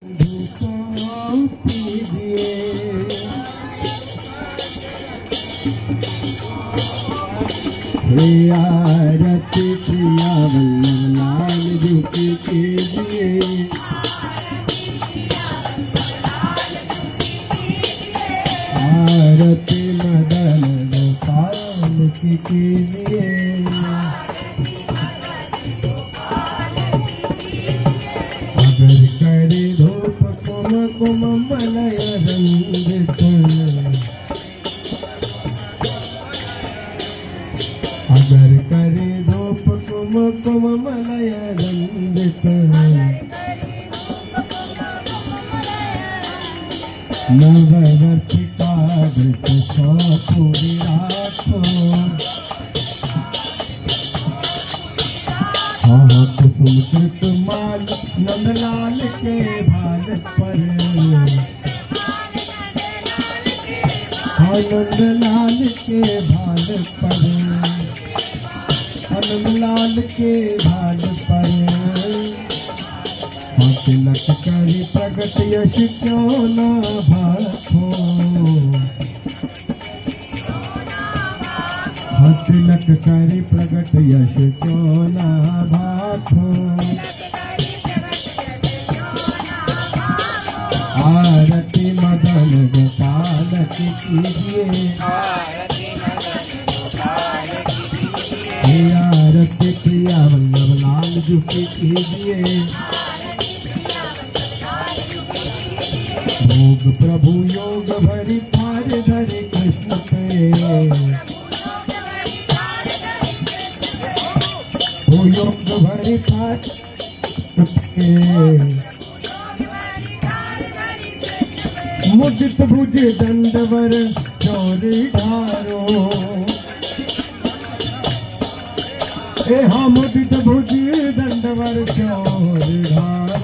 आरती प्रिया वल्लभ लाल जी की कीजिए। आरती मदन गोपाल की कीजिए। अगर करे धूप कुमकुम मलय रंजित, अगर करे धूप कुमकुम मलय रंजित, नववर्तिका वृत सौपूरी राखो। हाँ कुसुम कृत माल नंदलाल के भाल पर, नंदलाल के भाल पर, नंदलाल के भाल पर। तिलक करी प्रगट यश क्यों न भाखो। तिलक करी प्रगट यश क्यों न भाखो। आरती मदन गोपाल की कीजिए। आरती प्रिया वल्लभ लाल जी की कीजिए। भोग प्रभु योग भरी थार धरे कृष्ण पे, वो योग भरी थार पे। मुदित भुज दंडवर चौरी ढारो। हाँ मुदित भुज दंडवर चौरी ढारो।